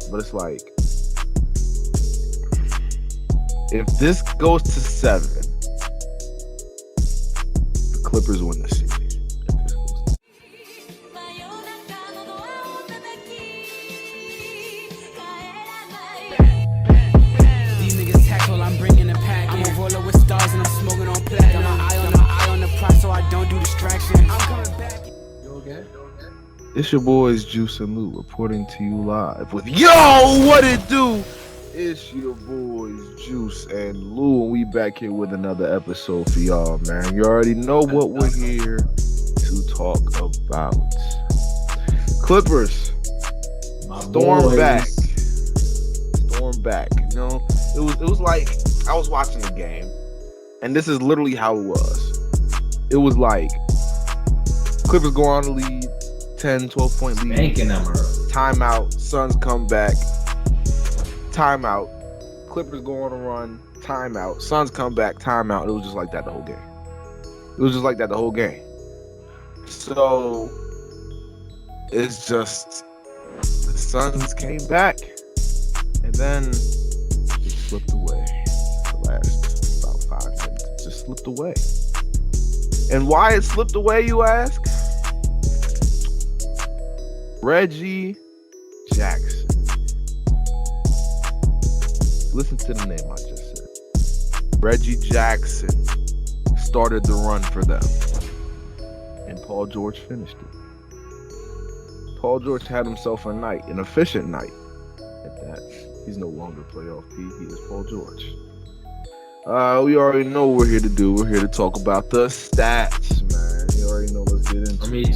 But it's like, if this goes to 7, the Clippers win the series. These niggas tackle, I'm bringing the pack. I'm a roller with stars and I'm smoking on platinum. Got my eye on the prize so I don't do distractions. I'm coming back. You okay? It's your boys Juice and Lou reporting to you live with Yo, what it do? It's your boys Juice and Lou, and we back here with another episode for y'all, man. You already know what we're here to talk about. Clippers, storm back. You know, it was like I was watching the game, and this is literally how it was. It was like Clippers go on the lead. 10, 12 point lead. Banking them early. Timeout. Suns come back. Timeout. Clippers go on a run. Timeout. Suns come back. Timeout. It was just like that the whole game. So it's just the Suns came back and then it slipped away. The last about 5 minutes. It just slipped away. And why it slipped away, you ask? Reggie Jackson. Listen to the name I just said. Reggie Jackson started the run for them. And Paul George finished it. Paul George had himself a night, an efficient night at that. He's no longer playoff P. He is Paul George. We already know what we're here to do. We're here to talk about the stats, man. You already know. Let's get into it.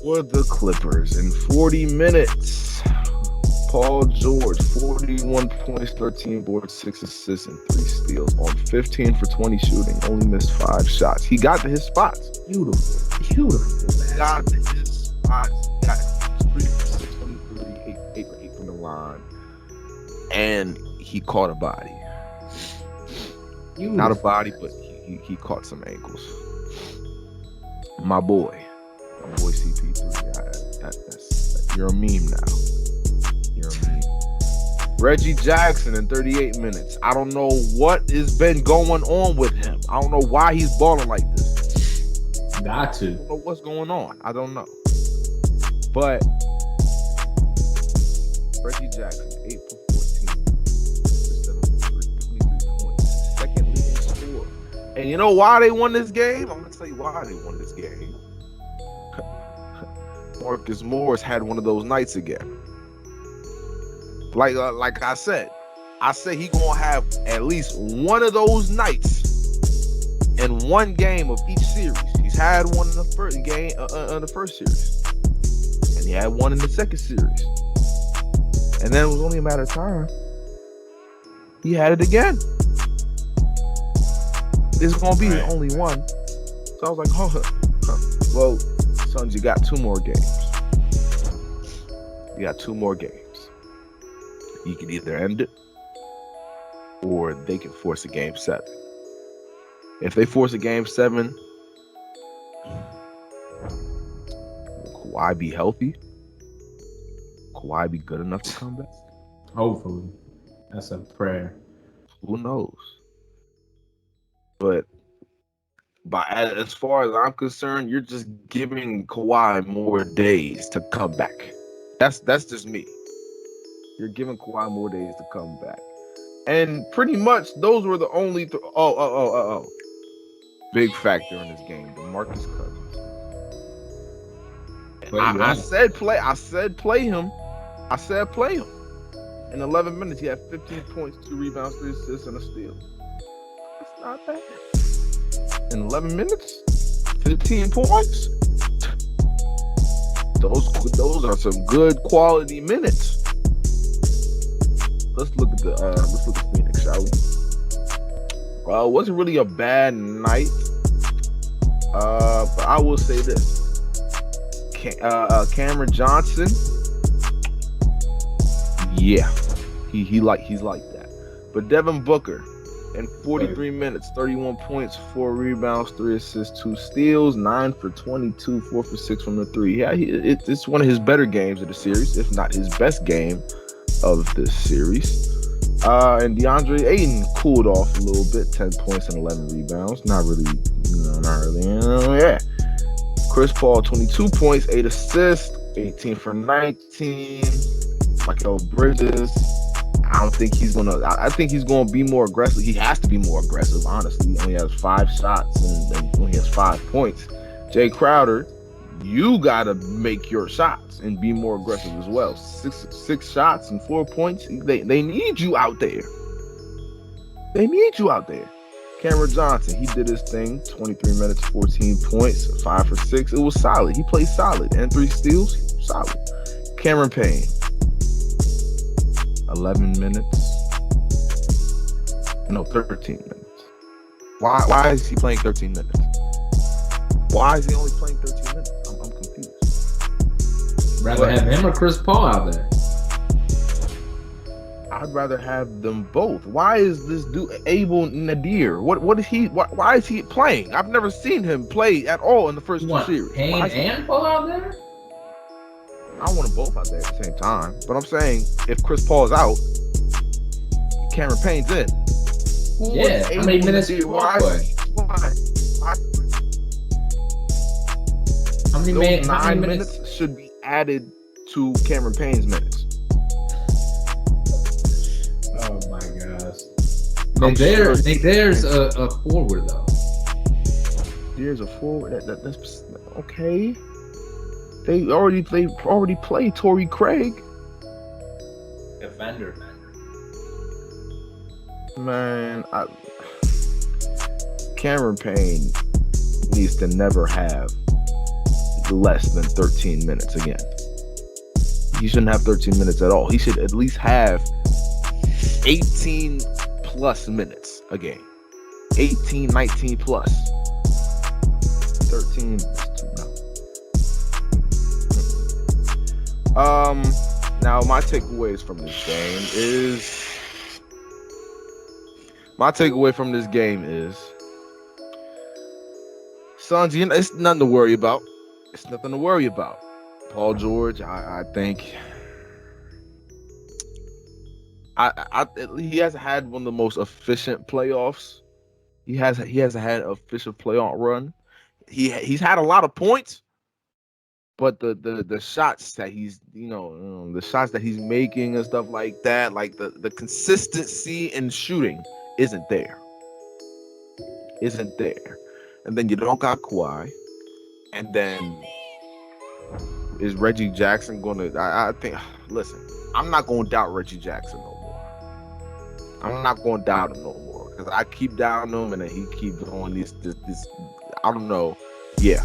For the Clippers in 40 minutes, Paul George, 41 points, 13 boards, 6 assists, and 3 steals on 15 for 20 shooting. Only missed 5 shots. He got to his spots. Beautiful. Got to his spots. Got 3 for 6, 8 for 8 from the line. And he caught a body. Not a body, but he caught some ankles. My boy CP3, you're a meme now. Reggie Jackson in 38 minutes. I don't know what has been going on with him. I don't know why he's balling like this. Got to. I don't know what's going on. I don't know. But Reggie Jackson, 8 for 14, 23 points, second leading scorer. And you know why they won this game? I'm gonna tell you why they won this game. Marcus Morris had one of those nights again. Like I said he gonna have at least one of those nights in one game of each series. He's had one in the first game, the first series, and he had one in the second series, and then it was only a matter of time. He had it again. It's gonna be the only one. So I was like, well, Suns, you got 2 more games. You can either end it or they can force a game 7. If they force a game 7, will Kawhi be healthy? Kawhi be good enough to come back? Hopefully. That's a prayer. Who knows? But as far as I'm concerned, you're just giving Kawhi more days to come back. That's just me. You're giving Kawhi more days to come back. And pretty much those were the only big factor in this game, DeMarcus Cousins. I said play him. In 11 minutes, he had 15 points, 2 rebounds, 3 assists, and a steal. That's not bad. In 11 minutes, 15 points. Those are some good quality minutes. Let's look at Phoenix, shall we? Well, it wasn't really a bad night. But I will say this. Cameron Johnson, yeah, he's like that. But Devin Booker, In 43 minutes, 31 points, 4 rebounds, 3 assists, 2 steals, 9 for 22, 4 for 6 from the three. Yeah, it's one of his better games of the series, if not his best game of this series. And DeAndre Ayton cooled off a little bit, 10 points and 11 rebounds. Not really. Yeah. Chris Paul, 22 points, 8 assists, 18 for 19. Michael Bridges, I think he's gonna be more aggressive. He has to be more aggressive, honestly. He only has 5 shots and only has 5 points. Jay Crowder, you gotta make your shots and be more aggressive as well. Six shots and 4 points. They need you out there. They need you out there. Cameron Johnson, he did his thing. 23 minutes, 14 points, 5 for 6. It was solid. He played solid. And 3 steals, solid. Cameron Payne, 11 minutes. No, 13 minutes. Why is he playing 13 minutes? Why is he only playing 13 minutes? I'm confused. Rather have him or Chris Paul out there? I'd rather have them both. Why is this dude Abel Nadir? What is he? Why is he playing? I've never seen him play at all in the first 2 series. Payne and Paul out there? I want them both out there at the same time. But I'm saying if Chris Paul's out, Cameron Payne's in. Yeah. How many minutes did Paul play? Why? How many minutes should be added to Cameron Payne's minutes. Oh my gosh. There's a forward though. There's a forward. That's okay. They already played Torrey Craig. Defender. Man, Cameron Payne needs to never have less than 13 minutes again. He shouldn't have 13 minutes at all. He should at least have 18 plus minutes a game. 18, 19 plus. 13, no. Now my takeaways from this game is Suns, it's nothing to worry about. It's nothing to worry about. Paul George, I think he hasn't had one of the most efficient playoffs. He hasn't had an efficient playoff run. He's had a lot of points, but the shots that he's the shots that he's making and stuff like that, like the consistency in shooting isn't there. And then you don't got Kawhi, and then is Reggie Jackson going to? I think. Listen, I'm not going to doubt Reggie Jackson no more. I'm not going to doubt him no more because I keep doubting him, and then he keeps going this. I don't know. Yeah.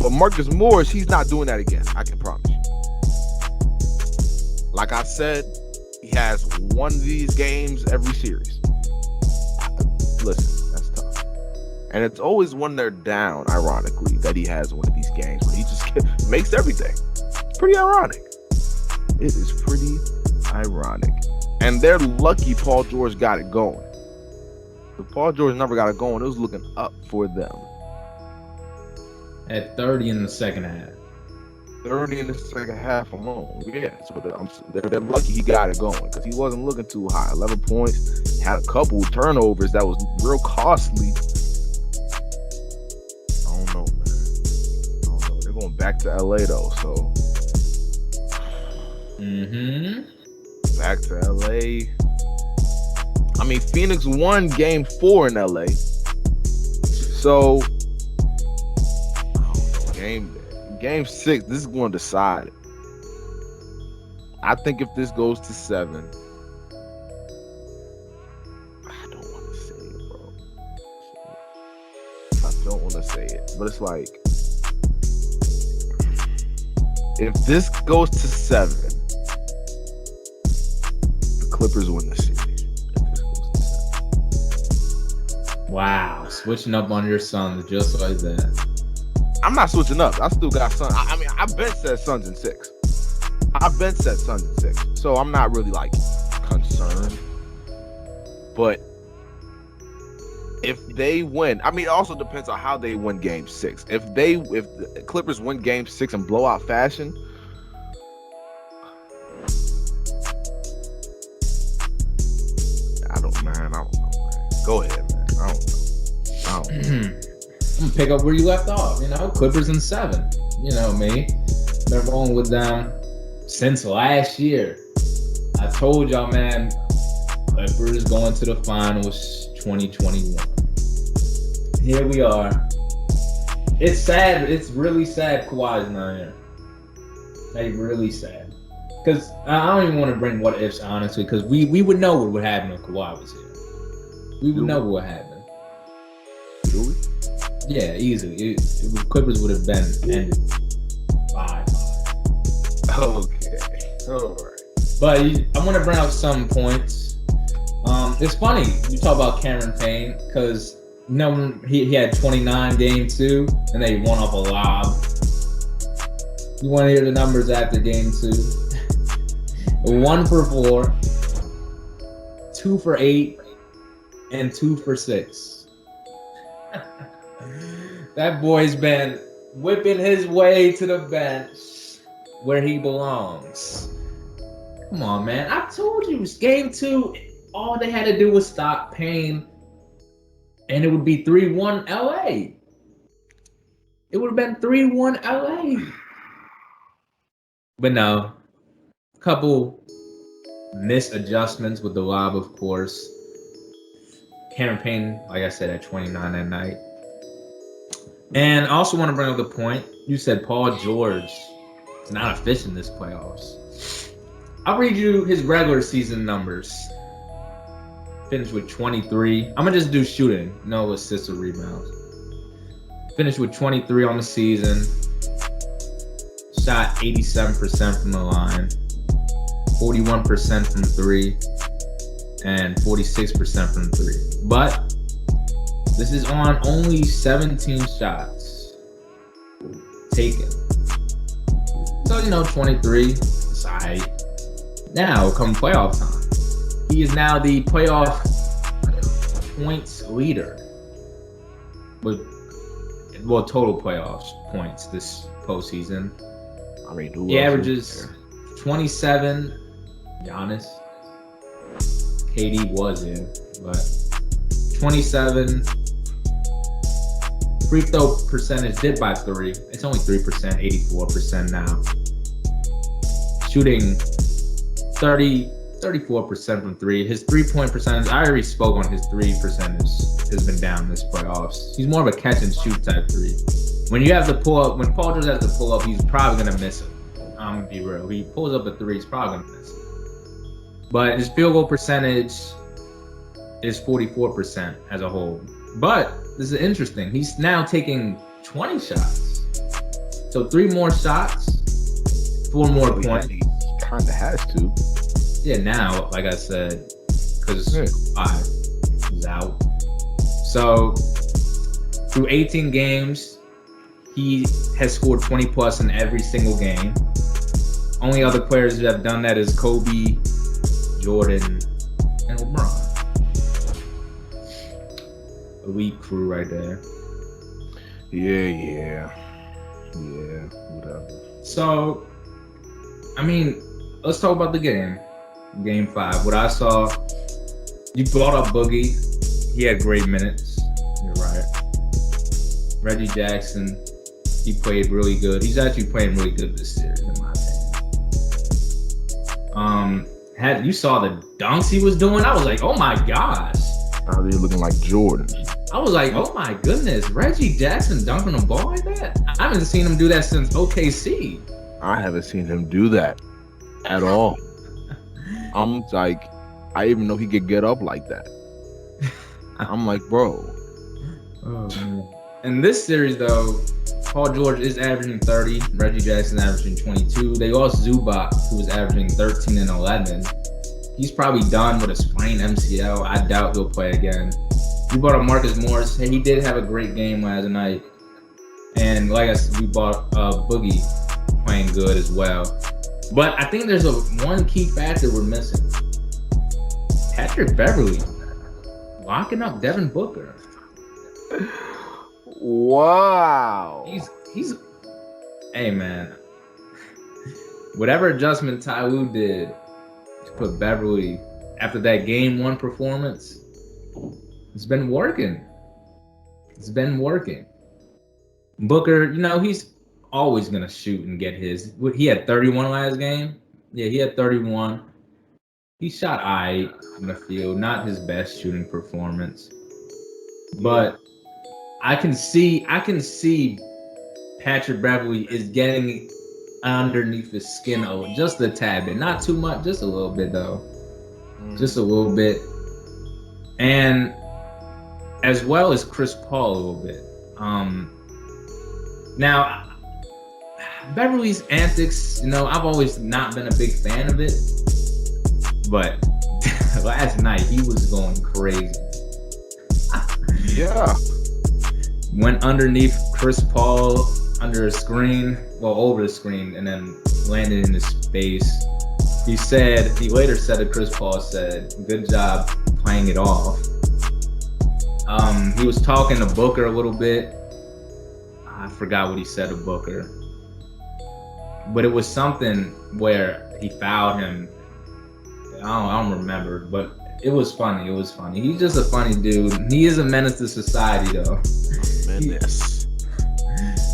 But Marcus Morris, he's not doing that again. I can promise you. Like I said, he has one of these games every series. Listen, that's tough. And it's always when they're down, ironically, that he has one of these games where he just makes everything. It's pretty ironic. It is pretty ironic. And they're lucky Paul George got it going. If Paul George never got it going, it was looking up for them. At 30 in the second half. 30 in the second half alone. Yeah, so they're lucky he got it going because he wasn't looking too high. 11 points, had a couple turnovers that was real costly. I don't know, man. I don't know. They're going back to LA though, so. Back to LA. I mean, Phoenix won Game 4 in LA, so. Game 6, this is going to decide it. I think if this goes to 7, I don't want to say it, bro. I don't want to say it, but it's like, if this goes to 7, the Clippers win the series. If this goes to 7. Wow, switching up on your Suns just like that. I'm not switching up. I still got Suns. I mean, I've been said Suns in 6. So I'm not really like concerned. But if they win, I mean, it also depends on how they win Game 6. If the Clippers win Game 6 in blowout fashion, I don't know, man. Go ahead, man. I don't know. I'm gonna pick up where you left off. You know, Clippers in 7. You know me. Been rolling with them since last year. I told y'all, man, Clippers going to the finals 2021. Here we are. It's sad. It's really sad Kawhi's not here. Like, really sad. Because I don't even want to bring what ifs, honestly, because we would know what would happen if Kawhi was here. We would know what would happen. Do we? Yeah, easily. Clippers would have been ended 5. Okay. All right. But I want to bring up some points. It's funny you talk about Cameron Payne because he had 29 game 2 and they won off a lob. You want to hear the numbers after game 2? 1 for 4, 2 for 8, and 2 for 6. That boy's been whipping his way to the bench where he belongs. Come on, man. I told you, game 2, all they had to do was stop Payne, and it would be 3-1 LA. It would have been 3-1 LA. But no, a couple misadjustments with the lob, of course. Cameron Payne, like I said, at 29 that night. And I also want to bring up the point, you said Paul George is not efficient this playoffs. I'll read you his regular season numbers. Finished with 23. I'm going to just do shooting, no assists or rebounds. Finished with 23 on the season. Shot 87% from the line. 41% from 3. And 46% from 3. But this is on only 17 shots taken. So, 23. It's all right. Now, come playoff time, he is now the playoff points leader. Well, total playoffs points this postseason. I mean, he averages 27. Giannis. KD was in, but 27. Free throw percentage did by 3. It's only 3%, 84% now. Shooting 34% from 3. His 3-point percentage, I already spoke on his 3 percentage, has been down this playoffs. He's more of a catch and shoot type 3. When you have to pull up, when Paul George has to pull up, he's probably gonna miss it. I'm gonna be real. He pulls up a 3, he's probably gonna miss it. But his field goal percentage is 44% as a whole. But this is interesting. He's now taking 20 shots. So 3 more shots, 4 more points. He kind of has to. Yeah, now, like I said, because 5 is out. So through 18 games, he has scored 20 plus in every single game. Only other players that have done that is Kobe, Jordan, and LeBron. Elite crew right there. Yeah, whatever. So, I mean, let's talk about the game. Game 5. What I saw, you brought up Boogie. He had great minutes. You're right. Reggie Jackson, he played really good. He's actually playing really good this series, in my opinion. You saw the dunks he was doing. I was like, oh my gosh. Now they're looking like Jordan. I was like, oh my goodness, Reggie Jackson dunking a ball like that? I haven't seen him do that since OKC. I haven't seen him do that at all. I'm like, I didn't even know he could get up like that. I'm like, bro. Oh, man. In this series, though, Paul George is averaging 30. Reggie Jackson averaging 22. They lost Zubac, who was averaging 13 and 11. He's probably done with a sprained MCL. I doubt he'll play again. We bought a Marcus Morris, and he did have a great game last night. And like I said, we bought Boogie playing good as well. But I think there's one key factor we're missing. Patrick Beverly. locking up Devin Booker. Wow. He's. Hey man, whatever adjustment Ty Lue did to put Beverly after that Game 1 performance, it's been working. It's been working. Booker, he's always gonna shoot and get his. He had 31 last game. Yeah, he had 31. He shot aight in the field, not his best shooting performance. But I can see Patrick Beverly is getting underneath his skin just a tad bit. Not too much, just a little bit though. Just a little bit. And as well as Chris Paul a little bit. Now, Beverly's antics, I've always not been a big fan of it. But last night, he was going crazy. Yeah. Went underneath Chris Paul, under a screen, over the screen, and then landed in his face. He later said to Chris Paul, good job playing it off. He was talking to Booker a little bit. I forgot what he said to Booker. But it was something where he fouled him. I don't remember, but it was funny. He's just a funny dude. He is a menace to society, though. Menace.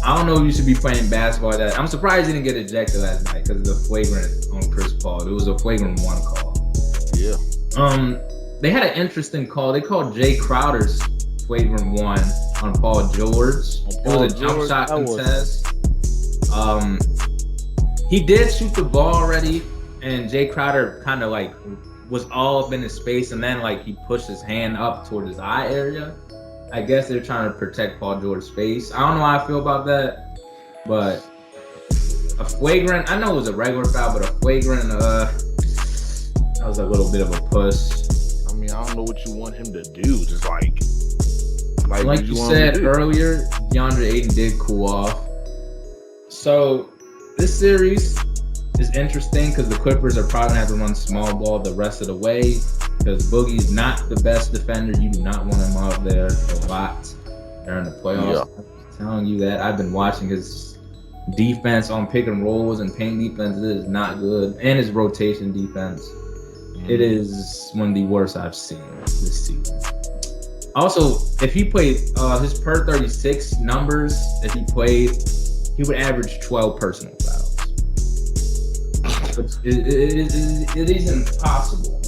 I don't know if you should be playing basketball. I'm surprised he didn't get ejected last night because of the flagrant on Chris Paul. It was a flagrant 1 call. Yeah. They had an interesting call. They called Jay Crowder's flagrant 1 on Paul George. It was a jump shot contest. He did shoot the ball already, and Jay Crowder kind of was all up in his space, and then he pushed his hand up toward his eye area. I guess they're trying to protect Paul George's face. I don't know how I feel about that, but a flagrant, I know it was a regular foul, but a flagrant, that was a little bit of a push. I mean, I don't know what you want him to do. Just like you said earlier, DeAndre Ayton did cool off. So this series is interesting because the Clippers are probably going to have to run small ball the rest of the way because Boogie's not the best defender. You do not want him out there a lot during the playoffs. Yeah. I'm telling you that. I've been watching his defense on pick and rolls and paint defense. It is not good. And his rotation defense. It is one of the worst I've seen this season. Also, if he played his per 36 numbers, if he played, he would average 12 personal fouls. It is impossible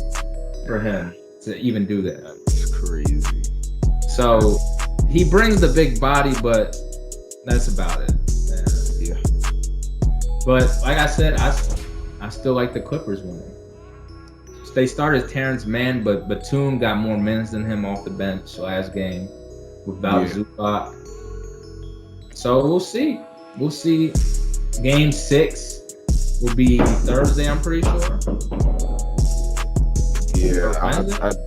for him to even do that. That's crazy. So he brings the big body, but that's about it. Yeah. But like I said, I still like the Clippers winning. They started Terrence Mann, but Batum got more minutes than him off the bench last game without Zubac. So we'll see. We'll see. Game 6 will be Thursday, I'm pretty sure. Yeah,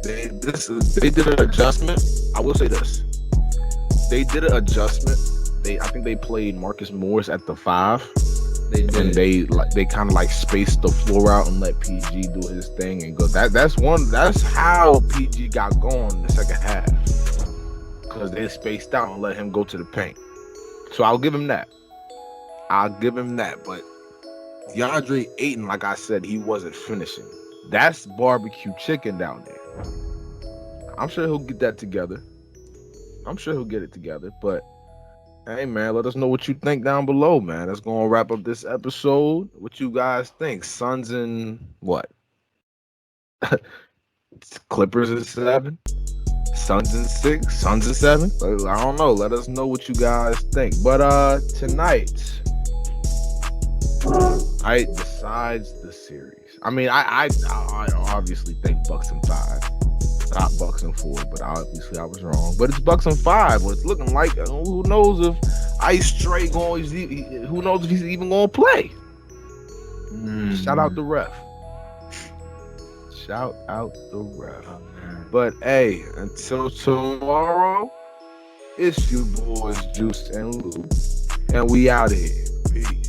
they did an adjustment. I will say this: they did an adjustment. I think they played Marcus Morris at the 5. They kind of spaced the floor out and let PG do his thing and go. That's how PG got going in the second half because they spaced out and let him go to the paint. So I'll give him that. But DeAndre Ayton, like I said, he wasn't finishing. That's barbecue chicken down there. I'm sure he'll get that together. But hey, man, let us know what you think down below, man. That's going to wrap up this episode. What you guys think? Suns and what? Clippers in 7? Suns in 6? Suns in 7? I don't know. Let us know what you guys think. But tonight, besides the series, I mean, I obviously think Bucks in 5. Not Bucks in 4, but obviously I was wrong. But it's Bucks in 5. What it's looking like. Who knows if Ice Trey who knows if he's even going to play? Shout out the ref. But hey, until tomorrow, it's your boys Juice and Lou, and we out of here. Peace.